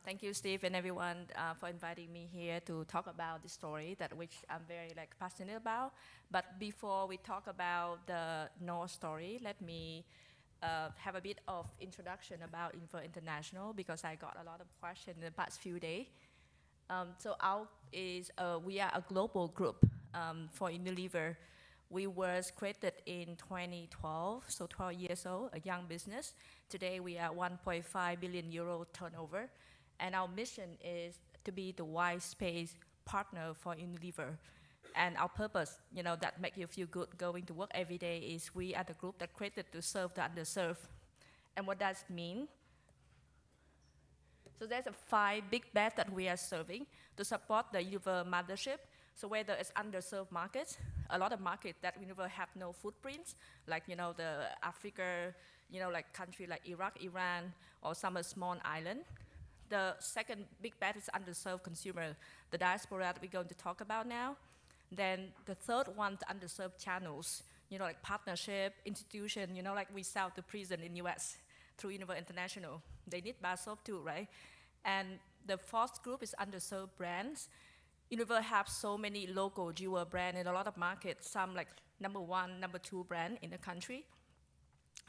Thank you, Steve, and everyone for inviting me here to talk about the story that which I'm very passionate about. But before we talk about the Knorr story, let me have a bit of introduction about Unilever International because I got a lot of questions in the past few days. We are a global group for Unilever. We were created in 2012, so 12 years old, a young business. Today we are 1.5 billion euro turnover, and our mission is to be the white space partner for Unilever. And our purpose, that make you feel good going to work every day is we are the group that created to serve the underserved. And what does it mean? So there's 5 big bets that we are serving to support the Unilever mothership. So whether it's underserved markets, a lot of markets that Unilever have no footprints, like the Africa, like country like Iraq, Iran, or some small island. The second big bet is underserved consumer, the diaspora that we're going to talk about now. Then the third one, the underserved channels, like partnership, institution, like we sell to prison in US through Unilever International. They need bar soap too, right? And the fourth group is underserved brands. Unilever have so many local jewel brands in a lot of markets, some like number 1, number 2 brand in the country.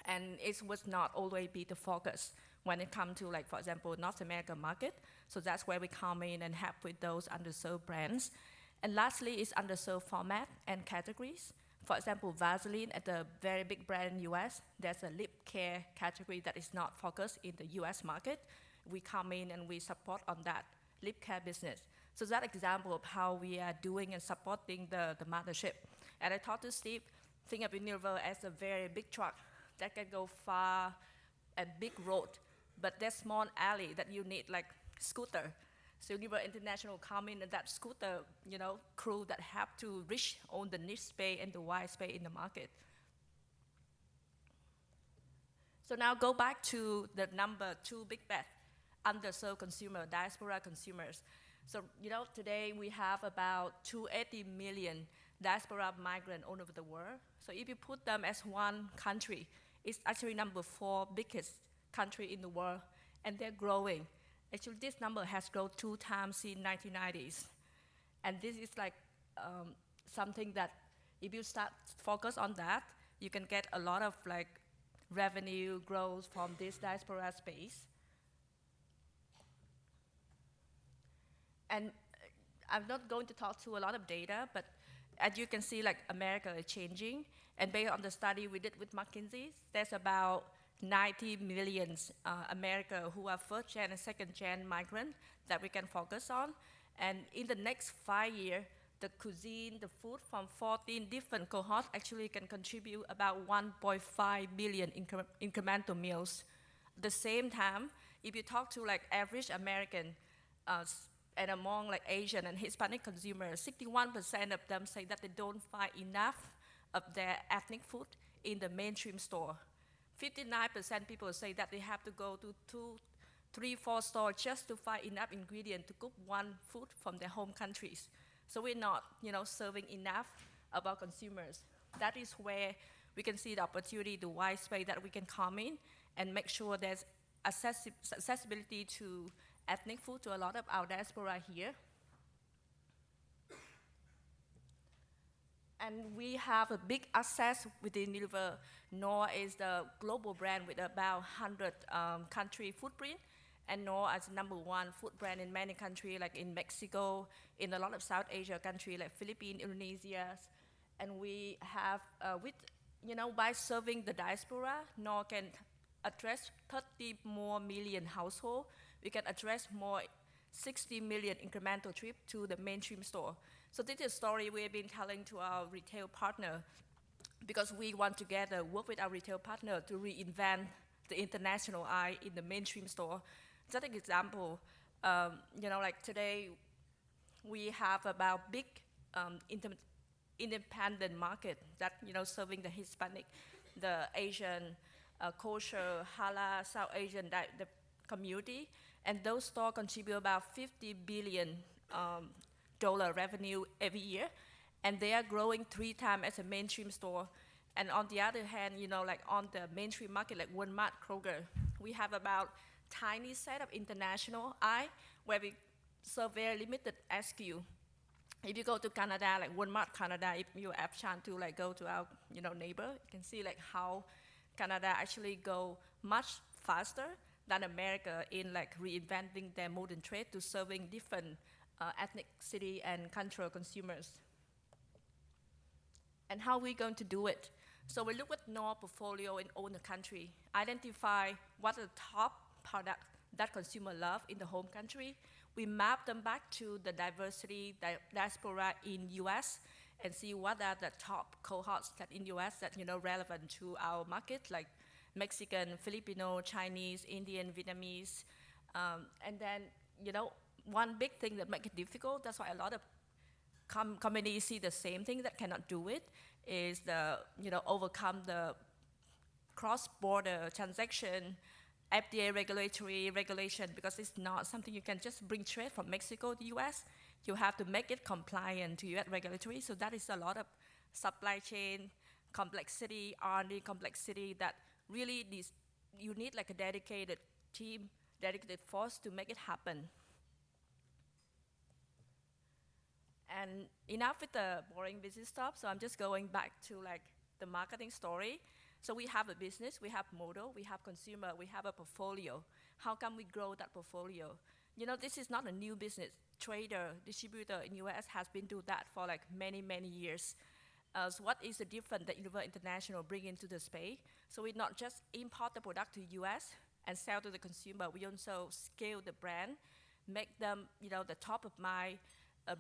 And it was not always be the focus when it comes to, for example, North America market. So that's where we come in and help with those underserved brands. And lastly is underserved format and categories. For example, Vaseline at the very big brand in US, there's a lip care category that is not focused in the US market. We come in and we support on that lip care business. So that example of how we are doing and supporting the mothership. And I talked to Steve, think of Unilever as a very big truck that can go far and big road, but there's small alley that you need like scooter. So Unilever International come in and that scooter, crew that have to reach on the niche space and the wide space in the market. So now go back to the number 2 big bet, underserved consumer, diaspora consumers. So, today we have about 280 million diaspora migrants all over the world. So if you put them as one country, it's actually number 4 biggest country in the world, and they're growing. Actually, this number has grown 2 times in 1990s. And this is something that if you start focus on that, you can get a lot of revenue growth from this diaspora space. And I'm not going to talk to a lot of data, but as you can see, America is changing. And based on the study we did with McKinsey, there's about 90 million America who are first-gen and second-gen migrant that we can focus on. And in the next 5 years, the cuisine, the food from 14 different cohorts actually can contribute about 1.5 billion incremental meals. At the same time, if you talk to average American, and among Asian and Hispanic consumers, 61% of them say that they don't find enough of their ethnic food in the mainstream store. 59% people say that they have to go to 2, 3, 4 stores just to find enough ingredient to cook one food from their home countries. So we're not, serving enough of our consumers. That is where we can see the opportunity, the wide space that we can come in and make sure there's accessibility to ethnic food to a lot of our diaspora here. And we have a big access within Unilever. Knorr is the global brand with about 100 country footprint. And Knorr is number 1 food brand in many countries, like in Mexico, in a lot of South Asia countries like Philippines, Indonesia. And we have, by serving the diaspora, Knorr can address 30 more million households. We can address more 60 million incremental trips to the mainstream store. So this is a story we have been telling to our retail partner because we want together work with our retail partner to reinvent the international eye in the mainstream store. Just an example, today we have about big independent market that, serving the Hispanic, the Asian, kosher, halal, South Asian the community. And those stores contribute about $50 billion revenue every year. And they are growing 3 times as a mainstream store. And on the other hand, on the mainstream market, like Walmart, Kroger, we have about tiny set of international eye where we serve very limited SKU. If you go to Canada, like Walmart Canada, if you have chance to like go to our neighbor, you can see like how Canada actually go much faster than America in like reinventing their modern trade to serving different ethnicity and cultural consumers. And how are we going to do it? So we look at Knorr portfolio in own country, identify what are the top products that consumer love in the home country. We map them back to the diaspora in US and see what are the top cohorts that in US that relevant to our market, like Mexican, Filipino, Chinese, Indian, Vietnamese. And then, one big thing that makes it difficult, that's why a lot of companies see the same thing that cannot do it, is overcome the cross-border transaction, FDA regulatory regulation, because it's not something you can just bring trade from Mexico to US. You have to make it compliant to US regulatory, so that is a lot of supply chain complexity, R&D complexity that really you need like a dedicated team, dedicated force to make it happen. And enough with the boring business stuff, so I'm just going back to like the marketing story. So we have a business, we have model, we have consumer, we have a portfolio. How can we grow that portfolio? This is not a new business. Trader, distributor in US has been doing that for like many, many years. So what is the difference that Unilever International bring into the space? So we not just import the product to US and sell to the consumer, we also scale the brand, make them the top of mind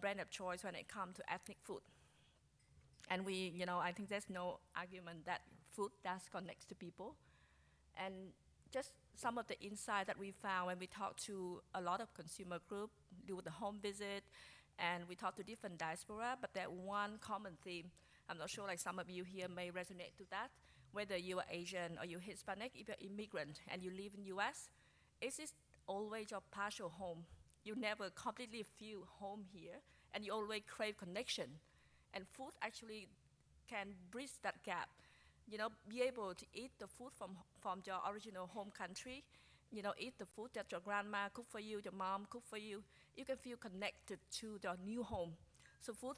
brand of choice when it comes to ethnic food. And we, I think there's no argument that food does connect to people. And just some of the insight that we found when we talked to a lot of consumer group, do the home visit, and we talked to different diaspora, but there one common theme. I'm not sure like some of you here may resonate to that, whether you are Asian or you're Hispanic, if you're immigrant and you live in US, it is always your partial home. You never completely feel home here, and you always crave connection. And food actually can bridge that gap. Be able to eat the food from your original home country, eat the food that your grandma cooked for you, your mom cooked for you. You can feel connected to your new home. So food,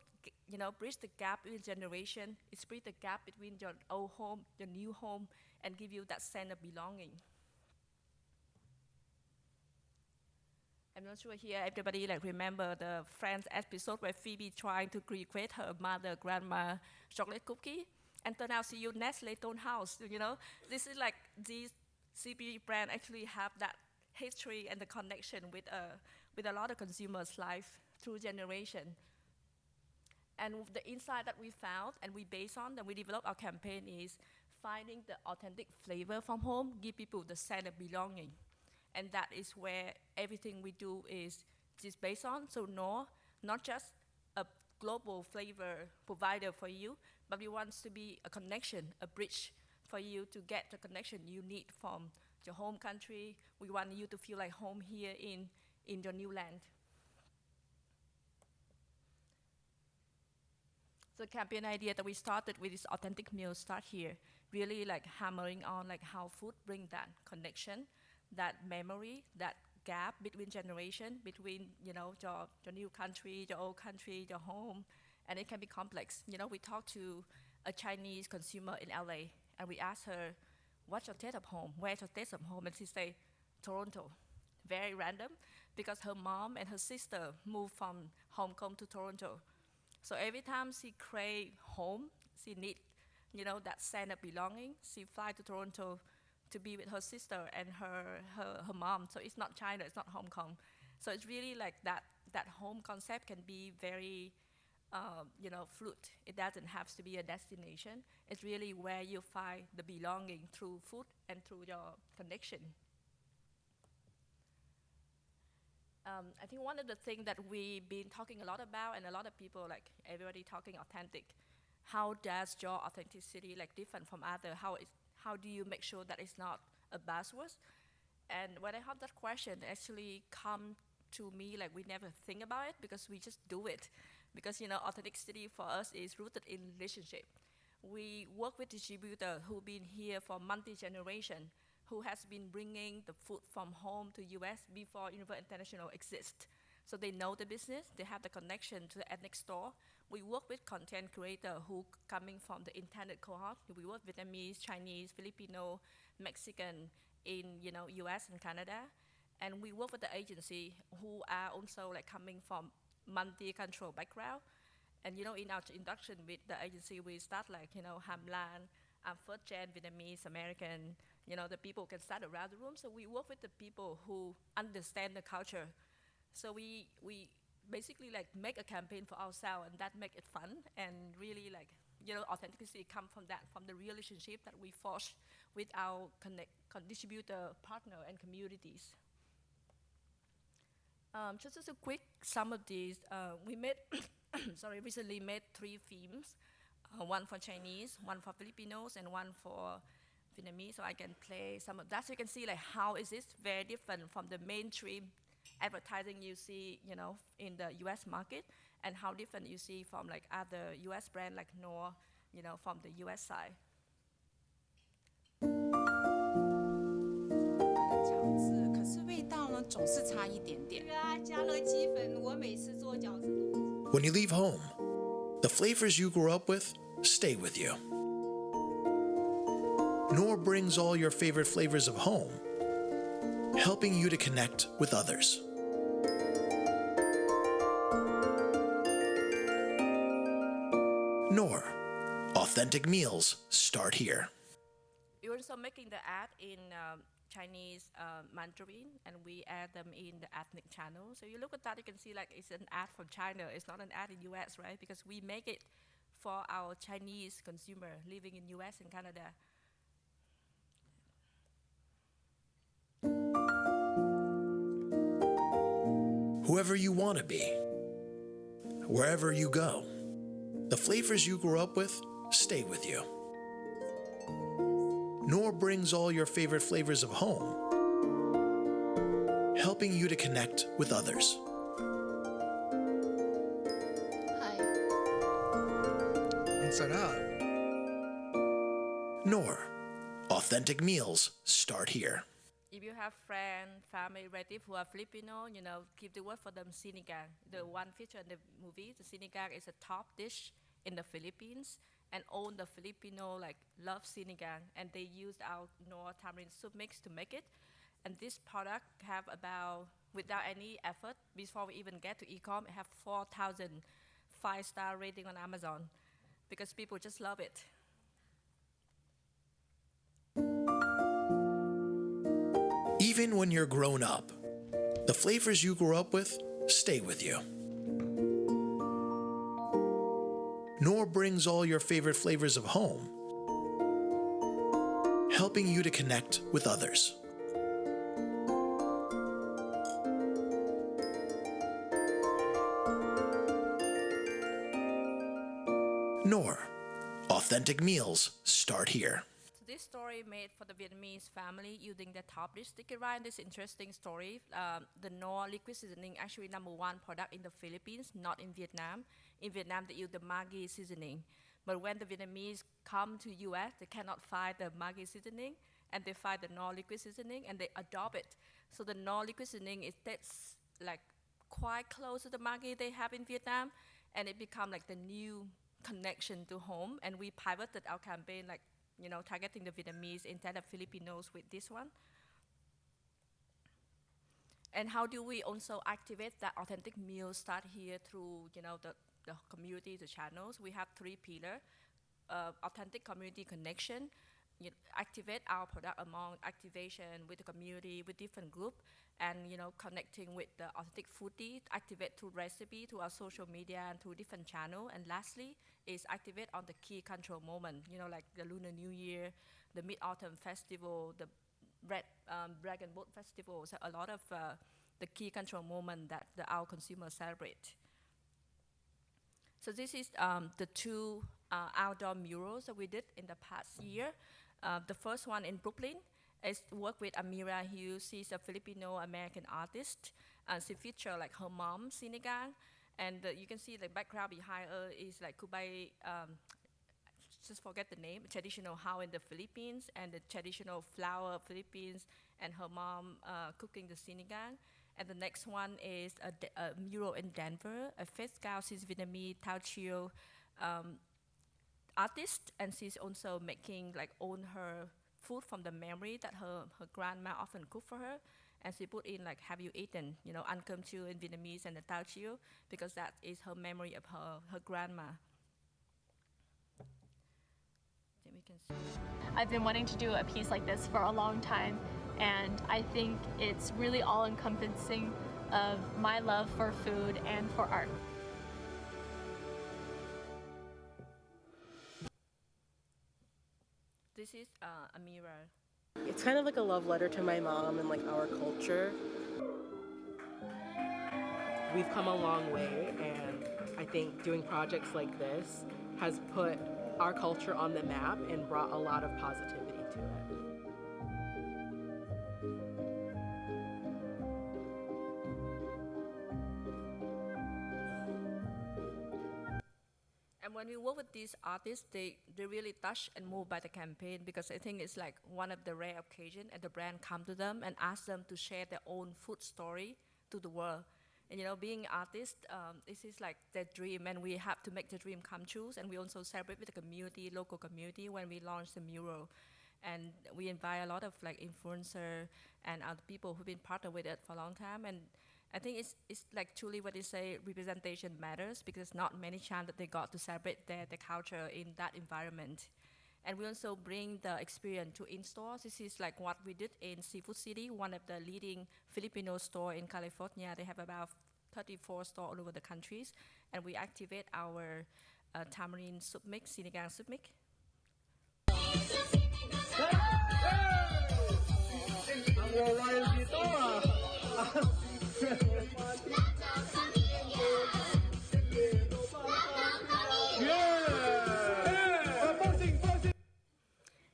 bridge the gap in generation. It's bridge the gap between your old home, your new home, and give you that sense of belonging. I'm not sure here everybody like remember the Friends episode where Phoebe trying to recreate her mother, grandma chocolate cookie, and turn out see you Nestle Town House. This is like these CP brand actually have that history and the connection with a lot of consumers' life through generation. And the insight that we found and we based on and we developed our campaign is finding the authentic flavor from home, give people the sense of belonging. And that is where everything we do is based on. So Knorr, not just a global flavor provider for you, but we want to be a connection, a bridge for you to get the connection you need from your home country. We want you to feel like home here in your new land. So the campaign idea that we started with this authentic meal start here, really like hammering on like how food bring that connection, that memory, that gap between generation, between your new country, your old country, your home, and it can be complex. We talked to a Chinese consumer in LA, and we asked her, "What's your taste of home? Where's your taste of home?" And she said, "Toronto." Very random, because her mom and her sister moved from Hong Kong to Toronto. So every time she crave home, she need, that sense of belonging. She fly to Toronto to be with her sister and her mom. So it's not China, it's not Hong Kong. So it's really like that home concept can be very, fluid. It doesn't have to be a destination. It's really where you find the belonging through food and through your connection. I think one of the things that we've been talking a lot about, and a lot of people, like everybody talking authentic, how does your authenticity like different from other? How do you make sure that it's not a buzzword? And when I have that question, it actually come to me like we never think about it because we just do it. Because authenticity for us is rooted in relationship. We work with distributors who've been here for multi-generation, who has been bringing the food from home to US before Unilever International exists. So they know the business, they have the connection to the ethnic store. We work with content creator who coming from the intended cohort. We work with Vietnamese, Chinese, Filipino, Mexican in US and Canada. And we work with the agency who are also like coming from multi-cultural background. And in our induction with the agency, we start like, Ham Lan, I'm first gen Vietnamese, American, the people can start around the room. So we work with the people who understand the culture. So we basically like make a campaign for ourselves, and that make it fun, and really like, authenticity come from that, from the relationship that we forge with our distributor, partner, and communities. Just as a quick sum of these, we made, recently made 3 themes, one for Chinese, one for Filipinos, and one for Vietnamese. So I can play some of that. So you can see like how is this very different from the mainstream advertising you see, in the US market, and how different you see from like other US brand like Knorr, from the US side. 饺子，可是味道呢总是差一点点。加了鸡粉，我每次做饺子都。 When you leave home, the flavors you grew up with stay with you. Knorr brings all your favorite flavors of home, helping you to connect with others. Knorr, authentic meals start here. We're also making the ad in Chinese Mandarin, and we add them in the ethnic channel. So you look at that, you can see like it's an ad from China. It's not an ad in US, right? Because we make it for our Chinese consumer living in US and Canada. Whoever you want to be, wherever you go, the flavors you grew up with stay with you. Knorr brings all your favorite flavors of home, helping you to connect with others. Hi. Sarah. Knorr, authentic meals start here. If you have friends, family, relatives who are Filipino, keep the word for them sinigang. The one feature in the movie, the sinigang is a top dish in the Philippines, and all the Filipino love sinigang, and they used our Knorr tamarind soup mix to make it. And this product have about, without any effort, before we even get to e-com, it have 4,000 5-star rating on Amazon, because people just love it. Even when you're grown up, the flavors you grew up with stay with you. Knorr brings all your favorite flavors of home, helping you to connect with others. Knorr, authentic meals start here. This story made for the Vietnamese family using the top dish. Stick around this interesting story. The Knorr liquid seasoning actually #1 product in the Philippines, not in Vietnam. In Vietnam, they use the Maggi seasoning. But when the Vietnamese come to US, they cannot find the Maggi seasoning, and they find the Knorr liquid seasoning, and they adopt it. So the Knorr liquid seasoning, it tastes quite close to the Maggi they have in Vietnam, and it become the new connection to home. And we pivoted our campaign targeting the Vietnamese instead of Filipinos with this one. And how do we also activate that authentic meal start here through the community, the channels? We have 3 pillars: authentic community connection, activate our product among activation with the community, with different group, and connecting with the authentic foodie, activate through recipe, through our social media, and through different channel. And lastly is activate on the key control moment, like the Lunar New Year, the Mid-Autumn Festival, the Red Dragon Boat Festival. So a lot of the key control moment that our consumers celebrate. So this is the 2 outdoor murals that we did in the past year. The first one in Brooklyn is work with Amira Hughes. She's a Filipino-American artist. She featured her mom, sinigang. And you can see the background behind her is Kubay just forget the name, traditional house in the Philippines, and the traditional flour of Philippines, and her mom cooking the sinigang. And the next one is a mural in Denver, a Fest Gao, she's Vietnamese, Trieu artist, and she's also making like own her food from the memory that her grandma often cooked for her. And she put in like, have you eaten, ăn cơm chưa in Vietnamese and the tao chiu, because that is her memory of her grandma. Then we can see. I've been wanting to do a piece like this for a long time, and I think it's really all-encompassing of my love for food and for art. This is a mirror. It's kind of like a love letter to my mom and like our culture. We've come a long way, and I think doing projects like this has put our culture on the map and brought a lot of positivity to it. And when we work with these artists, they really touched and moved by the campaign, because I think it's like one of the rare occasions and the brand come to them and ask them to share their own food story to the world. And being artists, this is like their dream, and we have to make the dream come true. And we also celebrate with the community, local community, when we launch the mural. And we invite a lot of like influencers and other people who've been partnered with it for a long time. And I think it's like truly what they say, representation matters, because not many chance that they got to celebrate their culture in that environment. And we also bring the experience to in-stores. This is like what we did in Seafood City, one of the leading Filipino store in California. They have about 34 stores all over the countries. And we activate our tamarind soup mix, sinigang soup mix.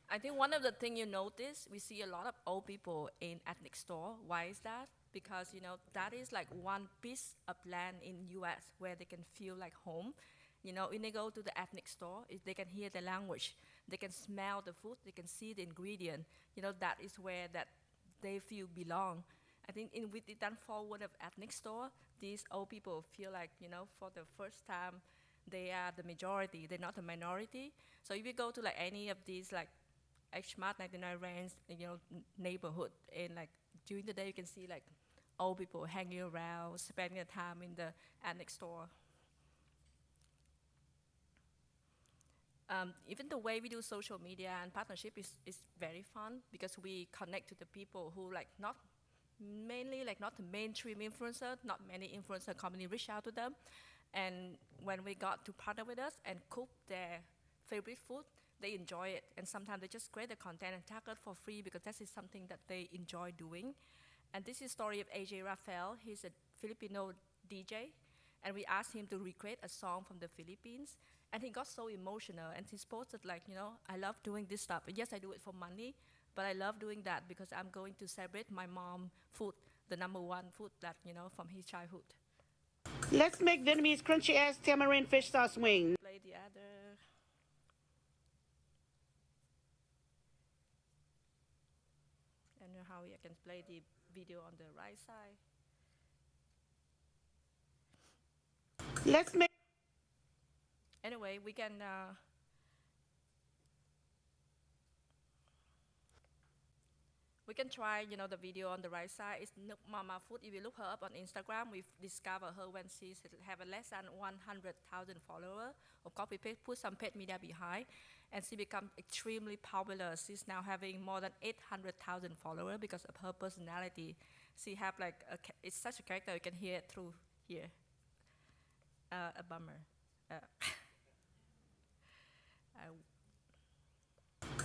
I think one of the things you notice, we see a lot of old people in ethnic store. Why is that? Because that is like one piece of land in US where they can feel like home. When they go to the ethnic store, they can hear the language, they can smell the food, they can see the ingredient. That is where that they feel belong. I think with the done forward of ethnic store, these old people feel like, for the first time, they are the majority, they're not the minority. So if you go to like any of these like H-Mart 99 range, neighborhood, and like during the day you can see like old people hanging around, spending their time in the ethnic store. Even the way we do social media and partnership is very fun, because we connect to the people who like not the mainstream influencer, not many influencer company reach out to them. And when we got to partner with us and cook their favorite food, they enjoy it. And sometimes they just create the content and tag it for free, because that is something that they enjoy doing. And this is the story of AJ Rafael. He's a Filipino DJ. And we asked him to recreate a song from the Philippines. And he got so emotional. And he posted like, I love doing this stuff. And yes, I do it for money, but I love doing that because I'm going to celebrate my mom food, the #1 food that, from his childhood. Let's make Vietnamese crunchy ass tamarind fish sauce wing. Play the other. And how I can play the video on the right side. Let's make. Anyway, we can. We can try, the video on the right side. It's Nuk Mama Food. If you look her up on Instagram, we've discovered her when she have a less than 100,000 followers. Of course, we put some paid media behind, and she become extremely popular. She's now having more than 800,000 followers because of her personality. She have like, it's such a character, you can hear it through here. A bummer.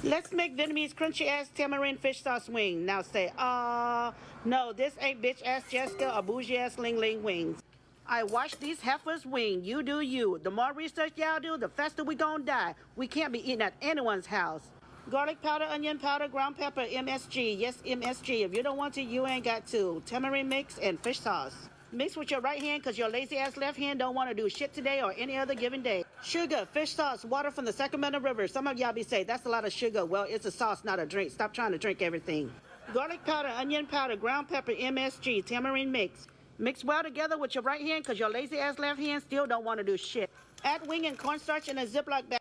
Let's make Vietnamese crunchy ass tamarind fish sauce wing. Now say, no, this ain't bitch ass Jessica or bougie ass Ling Ling wings. I watch these heifers wing. You do you. The more research y'all do, the faster we gon' die. We can't be eating at anyone's house. Garlic powder, onion powder, ground pepper, MSG. Yes, MSG. If you don't want to, you ain't got to. Tamarind mix and fish sauce. Mix with your right hand because your lazy ass left hand don't want to do shit today or any other given day. Sugar, fish sauce, water from the Sacramento River. Some of y'all be saying, that's a lot of sugar. Well, it's a sauce, not a drink. Stop trying to drink everything. Garlic powder, onion powder, ground pepper, MSG, tamarind mix. Mix well together with your right hand because your lazy-ass left hand still don't want to do shit. Add wing and cornstarch in a Ziploc bag.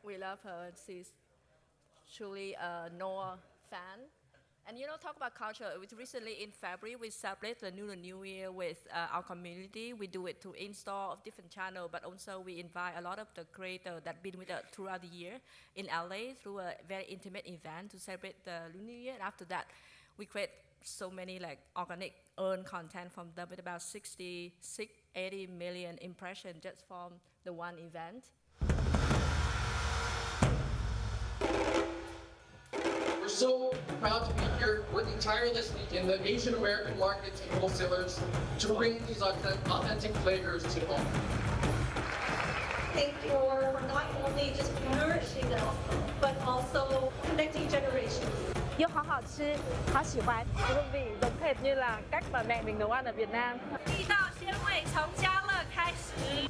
We love her. She's truly a Knorr fan. And talk about culture. Recently in February, we celebrate the New Year with our community. We do it through in-store of different channels, but also we invite a lot of the creators that been with us throughout the year in LA through a very intimate event to celebrate the Lunar New Year. And after that, we create so many organic earned content from them with about 80 million impressions just from the one event. We're so proud to be here working tirelessly in the Asian American markets and wholesalers to bring these authentic flavors to home. Thank Knorr for not only just nourishing us, but also connecting generations. Dưa hấu 好吃，好喜欢。hương vị giống hệt như là cách mà mẹ mình nấu ăn ở Việt Nam. 地道鲜味从家乐开始。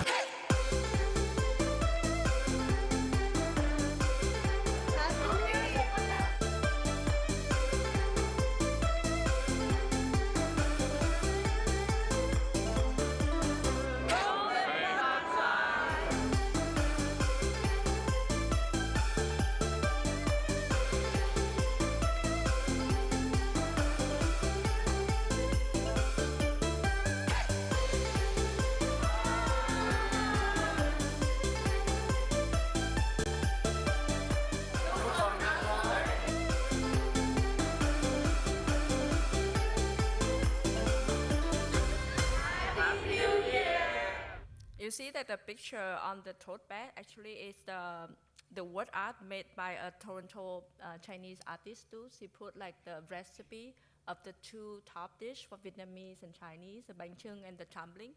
You see that the picture on the tote bag actually is the word art made by a Toronto Chinese artist too. She put the recipe of the two top dish for Vietnamese and Chinese, the bánh chưng and the tumbling,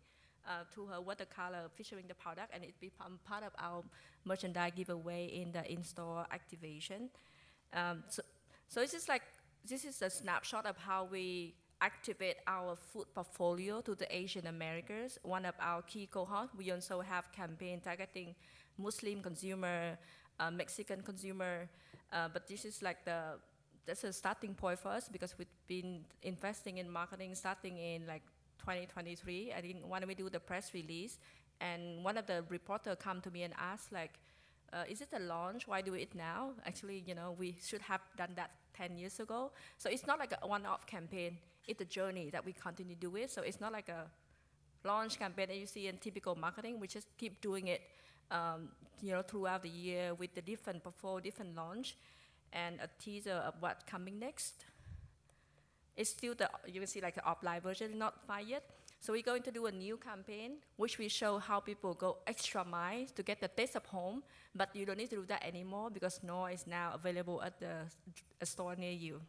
to her watercolor featuring the product, and it become part of our merchandise giveaway in the in-store activation. So this is a snapshot of how we activate our food portfolio to the Asian Americans. One of our key cohorts, we also have campaign targeting Muslim consumer, Mexican consumer, but this is that's a starting point for us because we've been investing in marketing starting in 2023. I think when we do the press release, and one of the reporters come to me and ask is it a launch? Why do it now? Actually, we should have done that 10 years ago. So it's not like a one-off campaign. It's a journey that we continue to do it. So it's not like a launch campaign that you see in typical marketing. We just keep doing it, throughout the year with the different portfolio, different launch, and a teaser of what's coming next. It's still you can see the offline version, not fine yet. So we're going to do a new campaign, which we show how people go extra mile to get the taste of home, but you don't need to do that anymore because Knorr is now available at a store near you.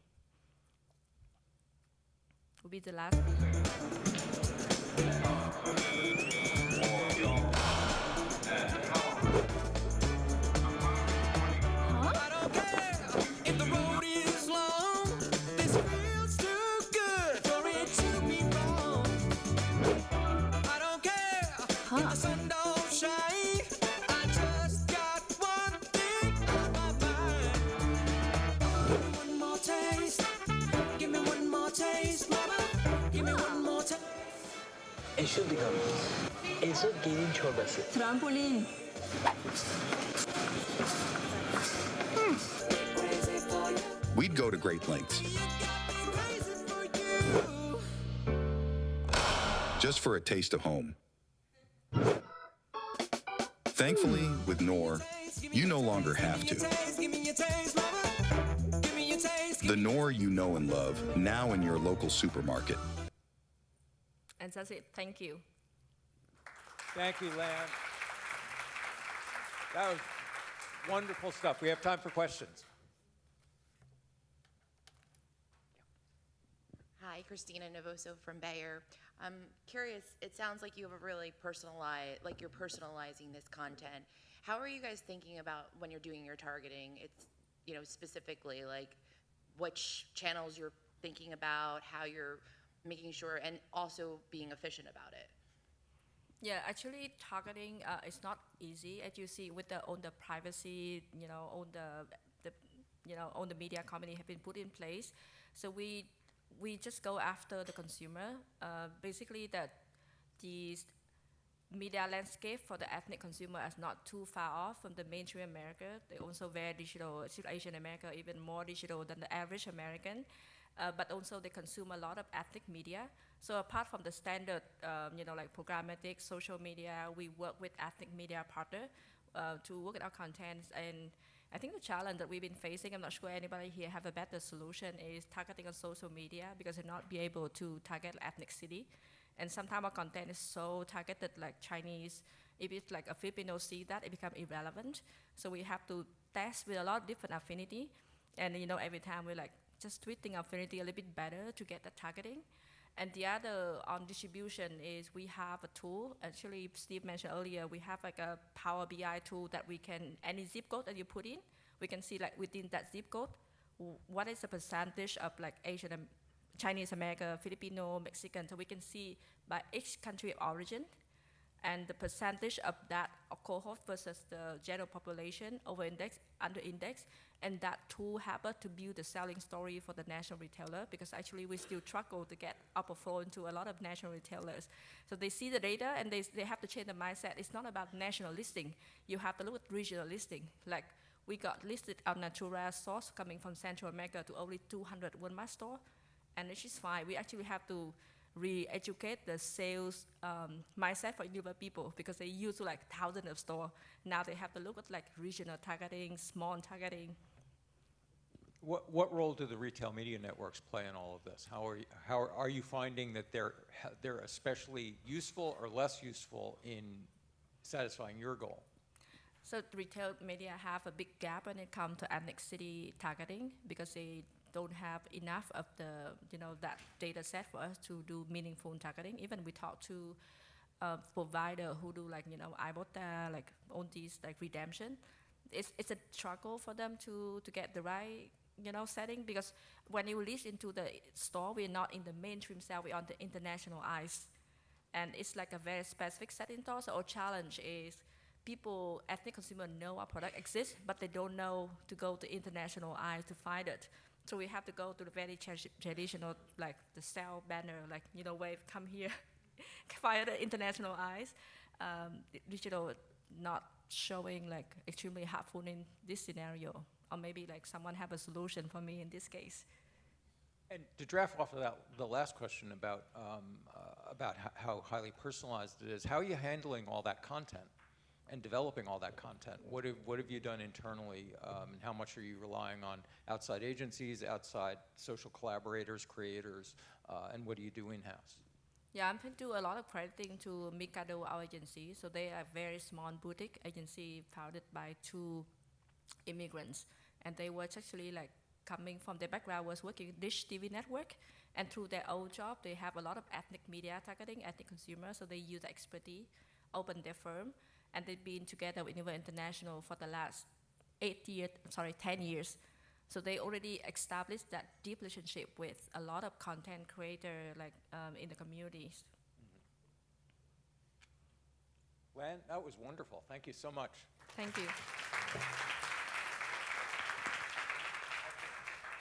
Will be the last video. 에서 개인 초밥스. 트램폴린. We'd go to great lengths just for a taste of home. Thankfully, with Knorr, you no longer have to. The Knorr you know and love, now in your local supermarket. And that's it. Thank you. Thank you, Lan. That was wonderful stuff. We have time for questions. Hi, Christina Novoso from Bayer. I'm curious, it sounds like you have a really personalized, you're personalizing this content. How are you guys thinking about when you're doing your targeting? It's, specifically which channels you're thinking about, how you're making sure and also being efficient about it? Yeah, actually, targeting is not easy, as you see with all the privacy, all all the media company have been put in place. So we just go after the consumer. Basically, that the media landscape for the ethnic consumer is not too far off from the mainstream America. They also very digital. Asian America even more digital than the average American. But also they consume a lot of ethnic media. So apart from the standard, like programmatic, social media, we work with ethnic media partner to work at our contents. And I think the challenge that we've been facing, I'm not sure anybody here have a better solution, is targeting on social media, because they're not be able to target ethnicity. And sometimes our content is so targeted, like Chinese. If it's like a Filipino see that, it becomes irrelevant. So we have to test with a lot of different affinity. And every time we're like just tweaking affinity a little bit better to get the targeting. And the other on distribution is we have a tool. Actually, Steve mentioned earlier, we have like a Power BI tool that we can, any zip code that you put in, we can see like within that zip code, what is the percentage of like Asian, Chinese American, Filipino, Mexican. So we can see by each country of origin and the percentage of that cohort versus the general population, over index, under index. And that tool helps us to build the selling story for the national retailer, because actually we still struggle to get upper flow into a lot of national retailers. So they see the data and they have to change the mindset. It's not about national listing. You have to look at regional listing. Like we got listed our Natura sauce coming from Central America to only 200 Walmart store, and which is fine. We actually have to re-educate the sales mindset for Unilever people, because they used to like thousands of stores. Now they have to look at like regional targeting, small targeting. What role do the retail media networks play in all of this? How are you finding that they're especially useful or less useful in satisfying your goal? So the retail media have a big gap when it comes to ethnicity targeting, because they don't have enough of the that data set for us to do meaningful targeting. Even we talk to provider who do like iBota, like all these like redemption. It's a struggle for them to get the right setting, because when you release into the store, we're not in the mainstream sale, we're on the international eyes, and it's like a very specific setting. So our challenge is people, ethnic consumers know our product exists, but they don't know to go to international eyes to find it. So we have to go to the very traditional, like the sale banner, like wave, come here, via the international eyes. Digital not showing like extremely helpful in this scenario, or maybe like someone have a solution for me in this case. And to draft off of that, the last question about how highly personalized it is, how are you handling all that content and developing all that content? What have you done internally, and how much are you relying on outside agencies, outside social collaborators, creators, and what do you do in-house? Yeah, I'm going to do a lot of crediting to Mikado, our agency. So they are a very small boutique agency founded by two immigrants. And they were actually like coming from their background was working with Dish TV network. And through their own job, they have a lot of ethnic media targeting, ethnic consumers. So they use expertise, open their firm. And they've been together with Unilever International for the last 10 years. So they already established that deep relationship with a lot of content creators like in the communities. Lan, that was wonderful. Thank you so much. Thank you.